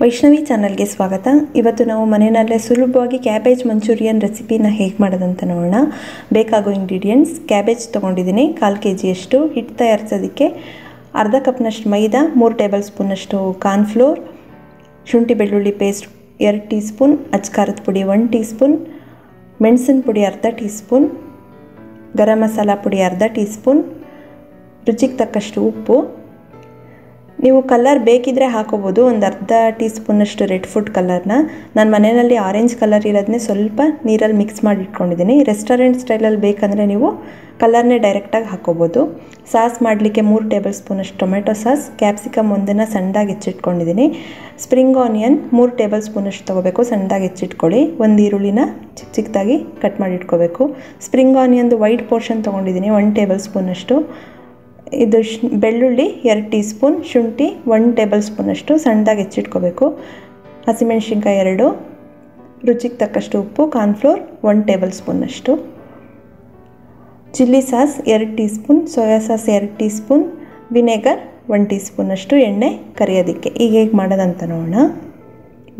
ವೈಷ್ಣವಿ ಚಾನಲ್ಗೆ ಸ್ವಾಗತ. ಇವತ್ತು ನಾವು ಮನೆಯಲ್ಲೇ ಸುಲಭವಾಗಿ ಕ್ಯಾಬೇಜ್ ಮಂಚೂರಿಯನ್ ರೆಸಿಪಿನ ಹೇಗೆ ಮಾಡೋದಂತ ನೋಡೋಣ. ಬೇಕಾಗೋ ಇಂಗ್ರೀಡಿಯೆಂಟ್ಸ್: ಕ್ಯಾಬೇಜ್ ತೊಗೊಂಡಿದ್ದೀನಿ 1/4 kg. ಹಿಟ್ಟು ತಯಾರಿಸೋದಕ್ಕೆ ಅರ್ಧ ಕಪ್ನಷ್ಟು ಮೈದಾ, 3 ಟೇಬಲ್ ಸ್ಪೂನಷ್ಟು ಕಾರ್ನ್ಫ್ಲೋರ್, ಶುಂಠಿ ಬೆಳ್ಳುಳ್ಳಿ ಪೇಸ್ಟ್ 2 ಟೀ ಸ್ಪೂನ್, ಅಚ್ಕಾರದ ಪುಡಿ 1 ಟೀ ಸ್ಪೂನ್, ಮೆಣಸಿನ ಪುಡಿ ಅರ್ಧ ಟೀ ಸ್ಪೂನ್, ಗರಂ ಮಸಾಲ ಪುಡಿ ಅರ್ಧ ಟೀ ಸ್ಪೂನ್, ರುಚಿಗೆ ತಕ್ಕಷ್ಟು ಉಪ್ಪು. ನೀವು ಕಲರ್ ಬೇಕಿದ್ರೆ ಹಾಕೋಬೋದು, ಒಂದು ಅರ್ಧ ಟೀ ಸ್ಪೂನಷ್ಟು ರೆಡ್ ಫುಡ್ ಕಲರ್ನ. ನಾನು ಮನೆಯಲ್ಲಿ ಆರೆಂಜ್ ಕಲರ್ ಇರೋದನ್ನೇ ಸ್ವಲ್ಪ ನೀರಲ್ಲಿ ಮಿಕ್ಸ್ ಮಾಡಿ ಇಟ್ಕೊಂಡಿದ್ದೀನಿ. ರೆಸ್ಟೋರೆಂಟ್ ಸ್ಟೈಲಲ್ಲಿ ಬೇಕಂದರೆ ನೀವು ಕಲರ್ನೇ ಡೈರೆಕ್ಟಾಗಿ ಹಾಕೋಬೋದು. ಸಾಸ್ ಮಾಡಲಿಕ್ಕೆ 3 ಟೇಬಲ್ ಸ್ಪೂನಷ್ಟು ಟೊಮೆಟೊ ಸಾಸ್, ಕ್ಯಾಪ್ಸಿಕಮ್ ಒಂದನ್ನು ಸಣ್ಣದಾಗಿ ಹೆಚ್ಚಿಟ್ಕೊಂಡಿದ್ದೀನಿ, ಸ್ಪ್ರಿಂಗ್ ಆನಿಯನ್ 3 ಟೇಬಲ್ ಸ್ಪೂನಷ್ಟು ತೊಗೋಬೇಕು, ಸಣ್ಣದಾಗಿ ಹೆಚ್ಚಿಟ್ಕೊಳ್ಳಿ. ಒಂದು ಈರುಳ್ಳಿನ ಚಿಕ್ಕ ಚಿಕ್ಕದಾಗಿ ಕಟ್ ಮಾಡಿ ಇಟ್ಕೋಬೇಕು. ಸ್ಪ್ರಿಂಗ್ ಆನಿಯನ್ದು ವೈಟ್ ಪೋರ್ಷನ್ ತೊಗೊಂಡಿದ್ದೀನಿ 1 ಟೇಬಲ್ ಸ್ಪೂನಷ್ಟು. ಇದು ಬೆಳ್ಳುಳ್ಳಿ 2 ಟೀ ಸ್ಪೂನ್, ಶುಂಠಿ 1 ಟೇಬಲ್ ಸ್ಪೂನಷ್ಟು ಸಣ್ಣದಾಗಿ ಹೆಚ್ಚಿಟ್ಕೋಬೇಕು, ಹಸಿಮೆಣಸಿನ್ಕಾಯಿ 2, ರುಚಿಗೆ ತಕ್ಕಷ್ಟು ಉಪ್ಪು, ಕಾರ್ನ್ಫ್ಲೋರ್ 1 ಟೇಬಲ್ ಸ್ಪೂನಷ್ಟು, chilli sauce 2 tea spoon, soya sauce 2 tea spoon, vinegar 1 tea ಸ್ಪೂನಷ್ಟು, ಎಣ್ಣೆ ಕರಿಯೋದಕ್ಕೆ. ಈಗ ಹೇಗೆ ಮಾಡೋದಂತ ನೋಡೋಣ.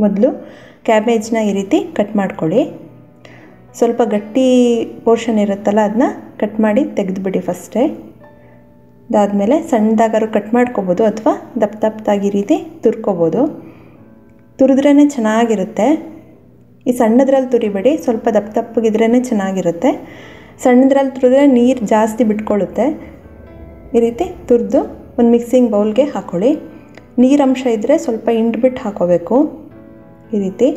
ಮೊದಲು ಕ್ಯಾಬೇಜ್ನ ಈ ರೀತಿ ಕಟ್ ಮಾಡ್ಕೊಳ್ಳಿ. ಸ್ವಲ್ಪ ಗಟ್ಟಿ ಪೋರ್ಷನ್ ಇರುತ್ತಲ್ಲ ಅದನ್ನ ಕಟ್ ಮಾಡಿ ತೆಗೆದುಬಿಡಿ ಫಸ್ಟೇ. ಅದಾದಮೇಲೆ ಸಣ್ಣದಾಗಾರು ಕಟ್ ಮಾಡ್ಕೋಬೋದು ಅಥವಾ ದಪ್ಪದಾಗಿ ಈ ರೀತಿ ತುರ್ಕೋಬೋದು. ತುರಿದ್ರೇ ಚೆನ್ನಾಗಿರುತ್ತೆ. ಈ ಸಣ್ಣದ್ರಲ್ಲಿ ತುರಿಬೇಡಿ, ಸ್ವಲ್ಪ ದಪ್ಪಗಿದ್ರೇ ಚೆನ್ನಾಗಿರುತ್ತೆ. ಸಣ್ಣದ್ರಲ್ಲಿ ತುರಿದ್ರೆ ನೀರು ಜಾಸ್ತಿ ಬಿಟ್ಕೊಳ್ಳುತ್ತೆ. ಈ ರೀತಿ ತುರಿದು ಒಂದು ಮಿಕ್ಸಿಂಗ್ ಬೌಲ್ಗೆ ಹಾಕ್ಕೊಳ್ಳಿ. ನೀರಂಶ ಇದ್ದರೆ ಸ್ವಲ್ಪ ಹಿಂಡ್ಬಿಟ್ಟು ಹಾಕೋಬೇಕು. ಈ ರೀತಿ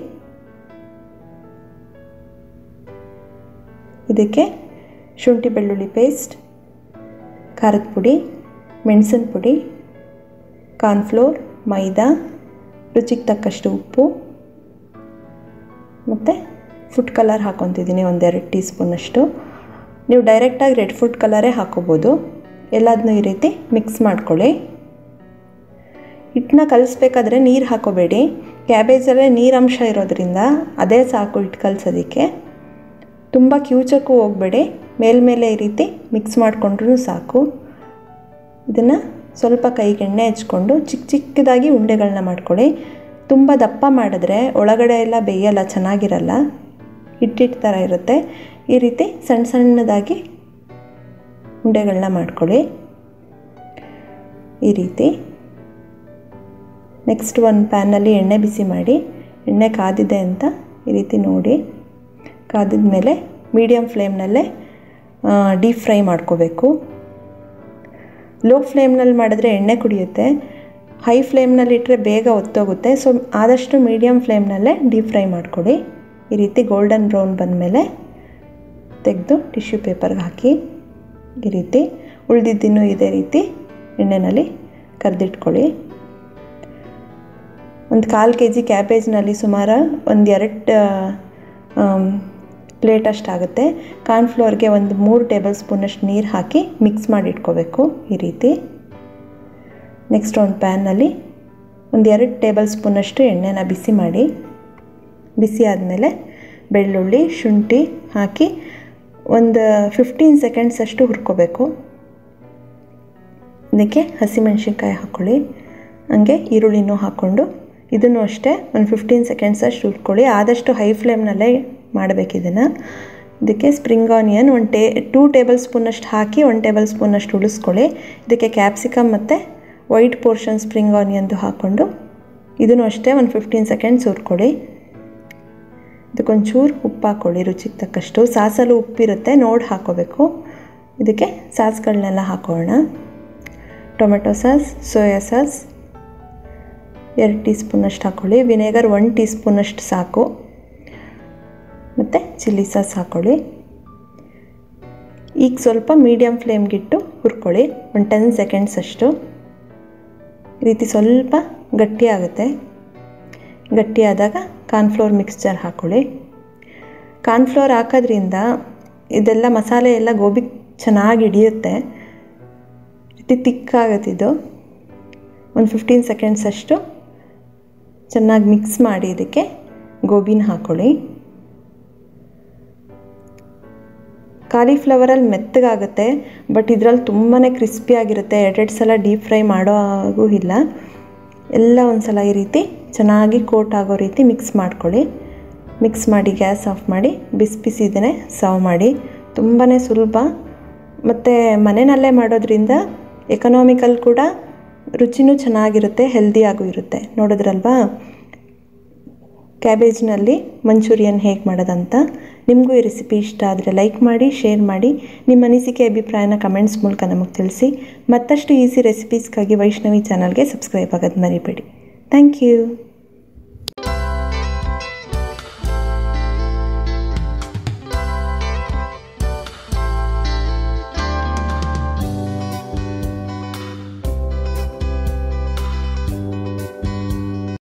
ಇದಕ್ಕೆ ಶುಂಠಿ ಬೆಳ್ಳುಳ್ಳಿ ಪೇಸ್ಟ್, ಖಾರದ ಪುಡಿ, ಮೆಣಸಿನ ಪುಡಿ, ಕಾರ್ನ್ಫ್ಲೋರ್, ಮೈದಾ, ರುಚಿಗೆ ತಕ್ಕಷ್ಟು ಉಪ್ಪು ಮತ್ತು ಫುಡ್ ಕಲರ್ ಹಾಕ್ಕೊತಿದ್ದೀನಿ 1-2 ಟೀ ಸ್ಪೂನಷ್ಟು. ನೀವು ಡೈರೆಕ್ಟಾಗಿ ರೆಡ್ ಫುಡ್ ಕಲರೇ ಹಾಕೋಬೋದು. ಎಲ್ಲದನ್ನೂ ಈ ರೀತಿ ಮಿಕ್ಸ್ ಮಾಡ್ಕೊಳ್ಳಿ. ಹಿಟ್ಟನ್ನ ಕಲಿಸ್ಬೇಕಾದ್ರೆ ನೀರು ಹಾಕೋಬೇಡಿ, ಕ್ಯಾಬೇಜಲ್ಲೇ ನೀರಂಶ ಇರೋದ್ರಿಂದ ಅದೇ ಸಾಕು ಹಿಟ್ಟು ಕಲಿಸೋದಕ್ಕೆ. ತುಂಬ ಕಿವುಚಕ್ಕೂ ಹೋಗಬೇಡಿ, ಮೇಲ್ಮೇಲೆ ಈ ರೀತಿ ಮಿಕ್ಸ್ ಮಾಡಿಕೊಂಡ್ರೂ ಸಾಕು. ಇದನ್ನು ಸ್ವಲ್ಪ ಕೈಗೆ ಎಣ್ಣೆ ಹಚ್ಕೊಂಡು ಚಿಕ್ಕ ಚಿಕ್ಕದಾಗಿ ಉಂಡೆಗಳನ್ನ ಮಾಡ್ಕೊಳ್ಳಿ. ತುಂಬ ದಪ್ಪ ಮಾಡಿದ್ರೆ ಒಳಗಡೆ ಎಲ್ಲ ಬೇಯಲ್ಲ, ಚೆನ್ನಾಗಿರಲ್ಲ, ಹಿಟ್ಟಿಟ್ಟು ಥರ ಇರುತ್ತೆ. ಈ ರೀತಿ ಸಣ್ಣ ಸಣ್ಣದಾಗಿ ಉಂಡೆಗಳನ್ನ ಮಾಡ್ಕೊಳ್ಳಿ. ಈ ರೀತಿ ನೆಕ್ಸ್ಟ್ ಒಂದು ಪ್ಯಾನಲ್ಲಿ ಎಣ್ಣೆ ಬಿಸಿ ಮಾಡಿ, ಎಣ್ಣೆ ಕಾದಿದೆ ಅಂತ ಈ ರೀತಿ ನೋಡಿ. ಕಾದಿದ ಮೇಲೆ ಮೀಡಿಯಮ್ ಫ್ಲೇಮ್ನಲ್ಲೇ ಡೀಪ್ ಫ್ರೈ ಮಾಡ್ಕೋಬೇಕು. ಲೋ ಫ್ಲೇಮ್ನಲ್ಲಿ ಮಾಡಿದ್ರೆ ಎಣ್ಣೆ ಕುಡಿಯುತ್ತೆ, ಹೈ ಫ್ಲೇಮ್ನಲ್ಲಿ ಇಟ್ಟರೆ ಬೇಗ ಒತ್ತೋಗುತ್ತೆ. ಸೊ ಆದಷ್ಟು ಮೀಡಿಯಮ್ ಫ್ಲೇಮ್ನಲ್ಲೇ ಡೀಪ್ ಫ್ರೈ ಮಾಡ್ಕೊಳ್ಳಿ. ಈ ರೀತಿ ಗೋಲ್ಡನ್ ಬ್ರೌನ್ ಬಂದಮೇಲೆ ತೆಗೆದು ಟಿಶ್ಯೂ ಪೇಪರ್ಗೆ ಹಾಕಿ ಈ ರೀತಿ ಉಳಿದಿದ್ದನ್ನು ಇದೇ ರೀತಿ ಎಣ್ಣೆಯಲ್ಲಿ ಕರೆದಿಟ್ಕೊಳ್ಳಿ. ಒಂದು 1/4 kg ಕ್ಯಾಬೇಜ್ನಲ್ಲಿ ಸುಮಾರು 1-2 ಪ್ಲೇಟ್ ಅಷ್ಟಾಗುತ್ತೆ. ಕಾರ್ನ್ಫ್ಲೋರ್ಗೆ ಒಂದು 3 ಟೇಬಲ್ ಸ್ಪೂನಷ್ಟು ನೀರು ಹಾಕಿ ಮಿಕ್ಸ್ ಮಾಡಿ ಇಟ್ಕೋಬೇಕು. ಈ ರೀತಿ ನೆಕ್ಸ್ಟ್ ಒಂದು ಪ್ಯಾನ್ನಲ್ಲಿ 1-2 ಟೇಬಲ್ ಸ್ಪೂನಷ್ಟು ಎಣ್ಣೆನ ಬಿಸಿ ಮಾಡಿ, ಬಿಸಿ ಆದಮೇಲೆ ಬೆಳ್ಳುಳ್ಳಿ, ಶುಂಠಿ ಹಾಕಿ ಒಂದು 15 ಸೆಕೆಂಡ್ಸ್ ಅಷ್ಟು ಹುರ್ಕೋಬೇಕು. ಇದಕ್ಕೆ ಹಸಿಮೆಣಸಿನ್ಕಾಯಿ ಹಾಕ್ಕೊಳ್ಳಿ, ಹಂಗೆ ಈರುಳ್ಳಿನೂ ಹಾಕ್ಕೊಂಡು ಇದನ್ನು ಅಷ್ಟೇ ಒಂದು 15 ಸೆಕೆಂಡ್ಸ್ ಅಷ್ಟು ಹುರ್ಕೊಳ್ಳಿ. ಆದಷ್ಟು ಹೈ ಫ್ಲೇಮ್ನಲ್ಲೇ ಮಾಡಬೇಕು ಇದನ್ನು. ಇದಕ್ಕೆ ಸ್ಪ್ರಿಂಗ್ ಆನಿಯನ್ 2 ಟೇಬಲ್ ಸ್ಪೂನಷ್ಟು ಹಾಕಿ 1 ಟೇಬಲ್ ಸ್ಪೂನಷ್ಟು ಉಳಿಸ್ಕೊಳ್ಳಿ. ಇದಕ್ಕೆ ಕ್ಯಾಪ್ಸಿಕಮ್ ಮತ್ತು ವೈಟ್ ಪೋರ್ಷನ್ ಸ್ಪ್ರಿಂಗ್ ಆನಿಯನ್ದು ಹಾಕ್ಕೊಂಡು ಇದನ್ನು ಅಷ್ಟೇ ಒಂದು 15 ಸೆಕೆಂಡ್ಸ್ ಹುರ್ಕೊಳ್ಳಿ. ಇದಕ್ಕೊಂಚೂರು ಉಪ್ಪು ಹಾಕ್ಕೊಳ್ಳಿ ರುಚಿಗೆ ತಕ್ಕಷ್ಟು. ಸಾಸಲ್ಲೂ ಉಪ್ಪಿರುತ್ತೆ, ನೋಡಿ ಹಾಕ್ಕೋಬೇಕು. ಇದಕ್ಕೆ ಸಾಸ್ಗಳನ್ನೆಲ್ಲ ಹಾಕೋಣ. Tomato sauce, soya sauce 2 tea ಸ್ಪೂನಷ್ಟು ಹಾಕ್ಕೊಳ್ಳಿ, ವಿನೆಗರ್ 1 ಟೀ ಸ್ಪೂನಷ್ಟು ಸಾಕು, ಮತ್ತು ಚಿಲ್ಲಿ ಸಾಸ್ ಹಾಕ್ಕೊಳ್ಳಿ. ಈಗ ಸ್ವಲ್ಪ ಮೀಡಿಯಮ್ ಫ್ಲೇಮ್ಗಿಟ್ಟು ಹುರ್ಕೊಳ್ಳಿ ಒಂದು 10 ಸೆಕೆಂಡ್ಸ್ ಅಷ್ಟು. ಈ ರೀತಿ ಸ್ವಲ್ಪ ಗಟ್ಟಿ ಆಗುತ್ತೆ. ಗಟ್ಟಿ ಆದಾಗ ಕಾರ್ನ್ಫ್ಲೋರ್ ಮಿಕ್ಸ್ಚರ್ ಹಾಕ್ಕೊಳ್ಳಿ. ಕಾರ್ನ್ಫ್ಲೋರ್ ಹಾಕೋದ್ರಿಂದ ಇದೆಲ್ಲ ಮಸಾಲೆ ಎಲ್ಲ ಗೋಬಿಗೆ ಚೆನ್ನಾಗಿ ಹಿಡಿಯುತ್ತೆ. ರೀತಿ ತಿಕ್ಕಾಗುತ್ತಿದ್ದು ಒಂದು 15 ಸೆಕೆಂಡ್ಸ್ ಅಷ್ಟು ಚೆನ್ನಾಗಿ ಮಿಕ್ಸ್ ಮಾಡಿ ಇದಕ್ಕೆ ಗೋಬಿನ ಹಾಕ್ಕೊಳ್ಳಿ. ಕಾಲಿಫ್ಲವರಲ್ಲಿ ಮೆತ್ತಗಾಗುತ್ತೆ, ಬಟ್ ಇದರಲ್ಲಿ ತುಂಬಾ ಕ್ರಿಸ್ಪಿಯಾಗಿರುತ್ತೆ. 2 ಸಲ ಡೀಪ್ ಫ್ರೈ ಮಾಡೋ ಹಾಗೂ ಇಲ್ಲ. ಎಲ್ಲ ಒಂದು ಸಲ ಈ ರೀತಿ ಚೆನ್ನಾಗಿ ಕೋಟ್ ಆಗೋ ರೀತಿ ಮಿಕ್ಸ್ ಮಾಡ್ಕೊಳ್ಳಿ. ಮಿಕ್ಸ್ ಮಾಡಿ ಗ್ಯಾಸ್ ಆಫ್ ಮಾಡಿ ಬಿಸಿ ಬಿಸಿ ಇದನ್ನೇ ಸರ್ವ್ ಮಾಡಿ. ತುಂಬಾ ಸುಲಭ ಮತ್ತು ಮನೆಯಲ್ಲೇ ಮಾಡೋದ್ರಿಂದ ಎಕನಾಮಿಕಲ್ ಕೂಡ, ರುಚಿನೂ ಚೆನ್ನಾಗಿರುತ್ತೆ, ಹೆಲ್ದಿಯಾಗೂ ಇರುತ್ತೆ. ನೋಡಿದ್ರಲ್ವಾ ಕ್ಯಾಬೇಜ್ನಲ್ಲಿ ಮಂಚೂರಿಯನ್ ಹೇಗೆ ಮಾಡೋದಂತ. ನಿಮಗೂ ಈ ರೆಸಿಪಿ ಇಷ್ಟ ಆದರೆ ಲೈಕ್ ಮಾಡಿ, ಶೇರ್ ಮಾಡಿ, ನಿಮ್ಮ ಅನಿಸಿಕೆ ಅಭಿಪ್ರಾಯನ ಕಮೆಂಟ್ಸ್ ಮೂಲಕ ನಮಗೆ ತಿಳಿಸಿ. ಮತ್ತಷ್ಟು ಈಸಿ ರೆಸಿಪೀಸ್ಗಾಗಿ ವೈಷ್ಣವಿ ಚಾನಲ್ಗೆ ಸಬ್ಸ್ಕ್ರೈಬ್ ಆಗೋದು ಮರಿಬೇಡಿ. Thank you.